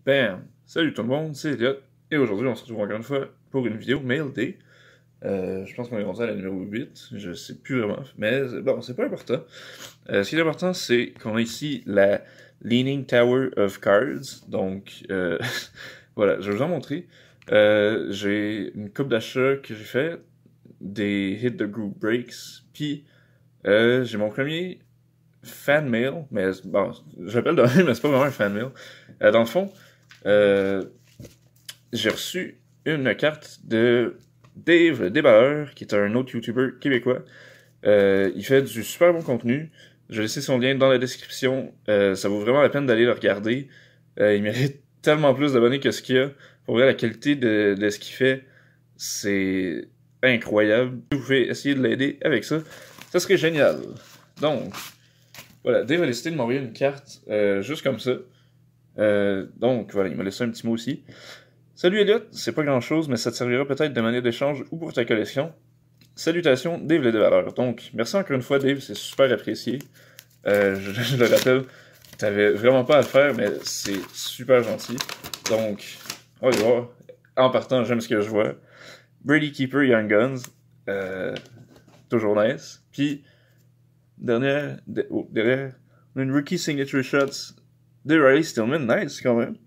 Bam! Salut tout le monde, c'est Elliot, et aujourd'hui on se retrouve encore une fois pour une vidéo Mail Day. Je pense qu'on est rendu à la numéro 8, je sais plus vraiment, mais bon, c'est pas important. Ce qui est important, c'est qu'on a ici la Leaning Tower of Cards, donc voilà, je vais vous en montrer. J'ai une coupe d'achats que j'ai fait, des hits de group breaks, puis j'ai mon premier fan mail, mais bon, j'appelle de même, mais c'est pas vraiment un fan mail. Dans le fond, euh, j'ai reçu une carte de Dave le Déballeur, qui est un autre YouTuber québécois. Il fait du super bon contenu. Je vais laisser son lien dans la description. Ça vaut vraiment la peine d'aller le regarder. Il mérite tellement plus d'abonnés que ce qu'il y a. Pour vrai, la qualité de ce qu'il fait, c'est incroyable. Si vous pouvez essayer de l'aider avec ça, ça serait génial. Donc, voilà, Dave a décidé de m'envoyer une carte juste comme ça. Donc, voilà, il m'a laissé un petit mot aussi. Salut Elliot, c'est pas grand chose, mais ça te servira peut-être de monnaie d'échange ou pour ta collection. Salutations, Dave le Dévaleur. Donc, merci encore une fois, Dave, c'est super apprécié. Je le rappelle, t'avais vraiment pas à le faire, mais c'est super gentil. Donc, on va y voir. En partant, j'aime ce que je vois. Brady Keeper Young Guns, toujours nice. Puis, derrière, on a une Rookie Signature Shots de Riley Stillman, nice quand même.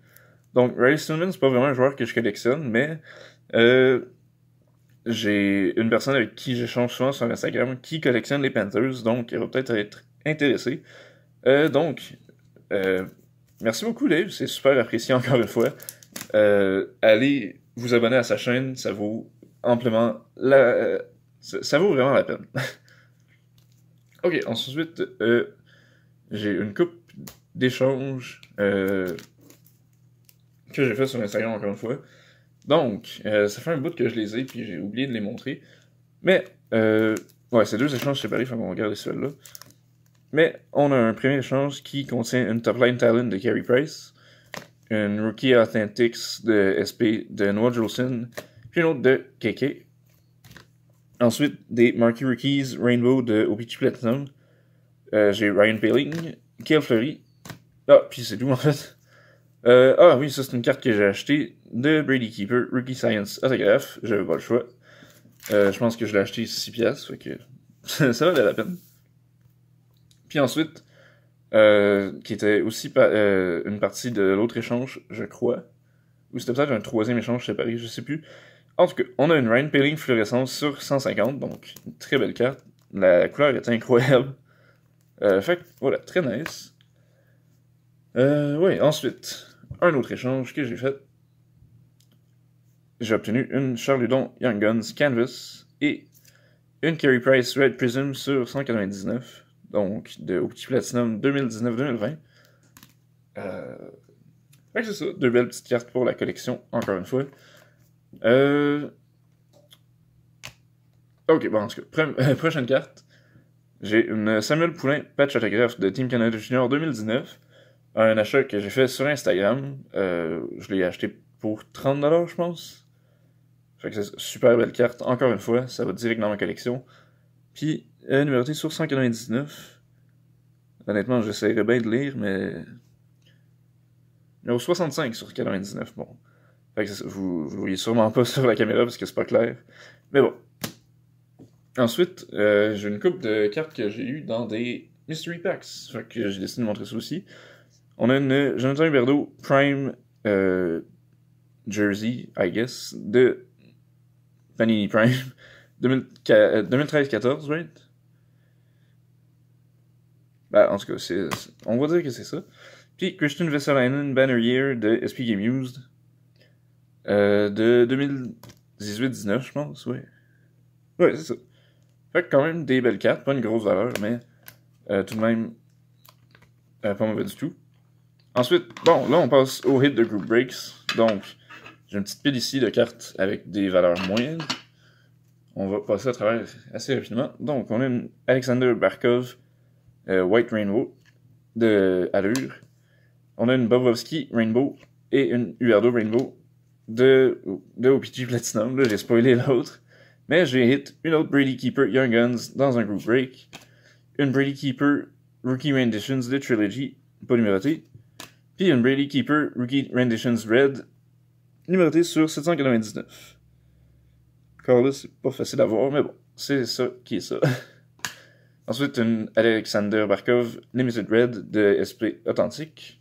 Donc, Riley Stillman, c'est pas vraiment un joueur que je collectionne, mais j'ai une personne avec qui j'échange souvent sur Instagram qui collectionne les Panthers, donc elle va peut-être être intéressée. Donc, merci beaucoup Dave, c'est super apprécié encore une fois. Allez vous abonner à sa chaîne, ça vaut amplement ça vaut vraiment la peine. Ok, ensuite, j'ai une coupe d'échanges que j'ai fait sur Instagram encore une fois. Donc, ça fait un bout que je les ai, puis j'ai oublié de les montrer. Mais, ouais, c'est deux échanges séparés, faut qu'on regarde celle-là. Mais, on a un premier échange qui contient une top line talent de Carey Price, une Rookie Authentics de SP de Noah Jolson, puis une autre de KK. Ensuite, des Marquee Rookies Rainbow de OPG Platinum. J'ai Ryan Paling, Kale Fleury. Ah, puis c'est tout en fait. Ah oui, ça c'est une carte que j'ai achetée de Brady Keeper, Rookie Science autographe. J'avais pas le choix. Je pense que je l'ai acheté 6 piastres, fait que ça valait la peine. Puis ensuite, qui était aussi une partie de l'autre échange, je crois. Ou c'était peut-être un troisième échange séparé, je sais plus. En tout cas, on a une Ryan Paling fluorescence sur 150, donc une très belle carte. La couleur est incroyable. Fait que voilà, très nice. Oui, ensuite, un autre échange que j'ai fait. J'ai obtenu une Charludon Young Guns Canvas et une Carey Price Red Prism sur 199, donc de Opti Platinum 2019-2020. Fait que c'est ça, deux belles petites cartes pour la collection, encore une fois. Ok, bon, en tout cas, prochaine carte. J'ai une Samuel Poulain patch autographe de Team Canada Junior 2019. Un achat que j'ai fait sur Instagram. Je l'ai acheté pour 30$, je pense. Fait que c'est super belle carte, encore une fois, ça va direct dans ma collection. Puis, numéroté sur 199. Honnêtement, j'essaierais bien de lire, mais. Numéro 65 sur 99, bon. Fait que vous voyez sûrement pas sur la caméra parce que c'est pas clair. Mais bon. Ensuite, j'ai une coupe de cartes que j'ai eues dans des Mystery Packs. Fait que j'ai décidé de montrer ça aussi. On a une Jonathan Huberdeau Prime Jersey, I guess, de Panini Prime 2013-14, right? Ben, en tout cas, on va dire que c'est ça. Puis Christian Vesalainen Banner Year de SP Game Used de 2018-19, je pense, ouais. Ouais, c'est ça. Fait que quand même des belles cartes, pas une grosse valeur, mais tout de même pas mauvais du tout. Ensuite, bon, là on passe au hit de Group Breaks. Donc, j'ai une petite pile ici de cartes avec des valeurs moyennes. On va passer à travers assez rapidement. Donc, on a une Alexander Barkov White Rainbow de Allure. On a une Bobrovsky Rainbow et une Huberdeau Rainbow de OPG Platinum. Là, j'ai spoilé l'autre. Mais j'ai hit une autre Brady Keeper Young Guns dans un group break. Une Brady Keeper Rookie Renditions de Trilogy, pas numérotée. Puis une Brady Keeper Rookie Renditions Red, numéroté sur 799. Encore là, c'est pas facile à voir, mais bon, c'est ça qui est ça. Ensuite, une Alexander Barkov Limited Red de SP Authentique.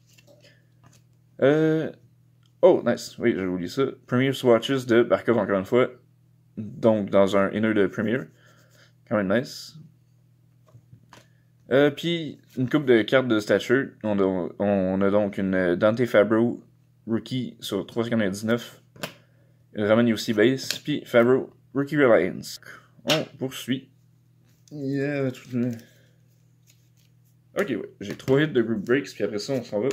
Oh, nice. Oui, j'ai oublié ça. Premier Swatches de Barkov, encore une fois. Donc, dans un inner de Premier. Quand même nice. Puis, une coupe de cartes de stature. On a donc une Dante Fabro Rookie sur 399. Une Roman aussi base. Puis, Fabro Rookie Reliance. On poursuit. Yeah, ok, ouais. J'ai 3 hits de group breaks, puis après ça, on s'en va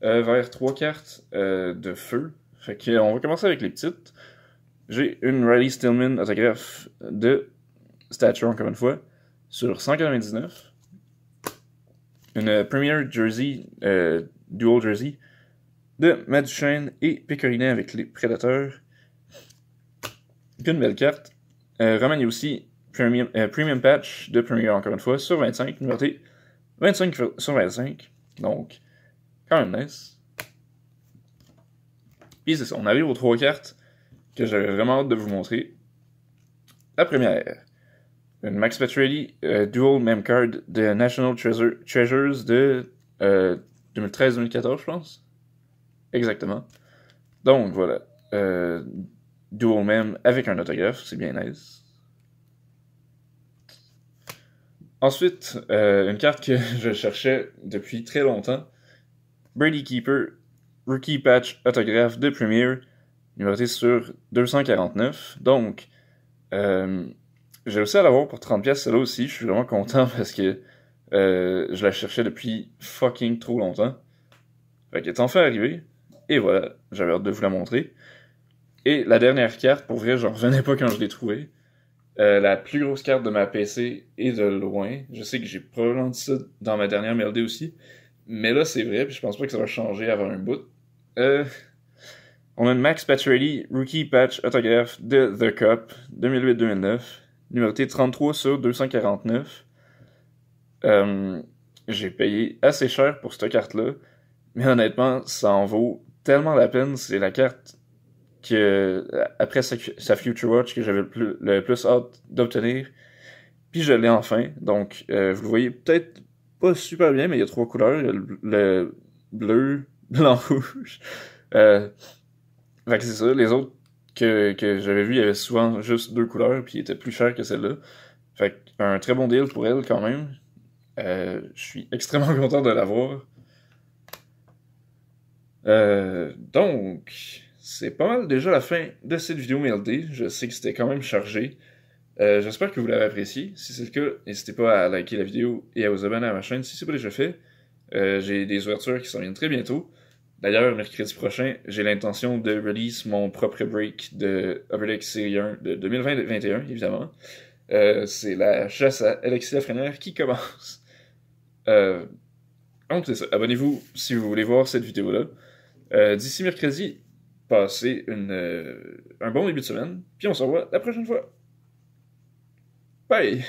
vers 3 cartes de feu. Fait que on va commencer avec les petites. J'ai une Riley Stillman autographe de stature, encore une fois, sur 199. Une Premier Jersey, Dual Jersey, de Matt Duchene et Pecorino avec les Prédateurs. Puis une belle carte. Roman aussi Premium Patch de Premier, encore une fois, sur 25, numéroté 25 sur 25. Donc, quand même nice. Puis c'est ça, on arrive aux 3 cartes que j'avais vraiment hâte de vous montrer. La première, une Max Pacioretty Dual Mem Card de National Treasures de 2013-2014, je pense. Exactement. Donc voilà, Dual Mem avec un autographe, c'est bien nice. Ensuite, une carte que je cherchais depuis très longtemps. Brady Keeper, Rookie Patch autographe de Premier, numéroté sur 249. Donc, j'ai réussi à l'avoir pour 30$, celle-là aussi. Je suis vraiment content parce que je la cherchais depuis fucking trop longtemps. Fait qu'elle est enfin arrivée. Et voilà, j'avais hâte de vous la montrer. Et la dernière carte, pour vrai, j'en revenais pas quand je l'ai trouvée. La plus grosse carte de ma PC est de loin. Je sais que j'ai probablement dit ça dans ma dernière MLD aussi. Mais là, c'est vrai, puis je pense pas que ça va changer avant un bout. On a une Max Pacioretty Rookie Patch autographe de The Cup 2008-2009. Numéroté 33 sur 249. J'ai payé assez cher pour cette carte-là. Mais honnêtement, ça en vaut tellement la peine. C'est la carte que après sa Future Watch que j'avais le plus hâte d'obtenir. Puis je l'ai enfin. Donc, vous le voyez peut-être pas super bien, mais il y a 3 couleurs. Il y a le bleu, blanc, rouge. Fait que c'est ça. Les autres que j'avais vu, il y avait souvent juste 2 couleurs, puis ils étaient plus chers que celle-là. Fait un très bon deal pour elle quand même. Je suis extrêmement content de l'avoir. Donc, c'est pas mal déjà la fin de cette vidéo MLD. Je sais que c'était quand même chargé. J'espère que vous l'avez apprécié. Si c'est le cas, n'hésitez pas à liker la vidéo et à vous abonner à ma chaîne si c'est pas déjà fait. J'ai des ouvertures qui s'en viennent très bientôt. D'ailleurs, mercredi prochain, j'ai l'intention de release mon propre break de Upper Deck Série 1 de 2021, évidemment. C'est la chasse à Alexis Lafrenière qui commence. Donc c'est ça. Abonnez-vous si vous voulez voir cette vidéo-là. D'ici mercredi, passez un bon début de semaine, puis on se revoit la prochaine fois. Bye!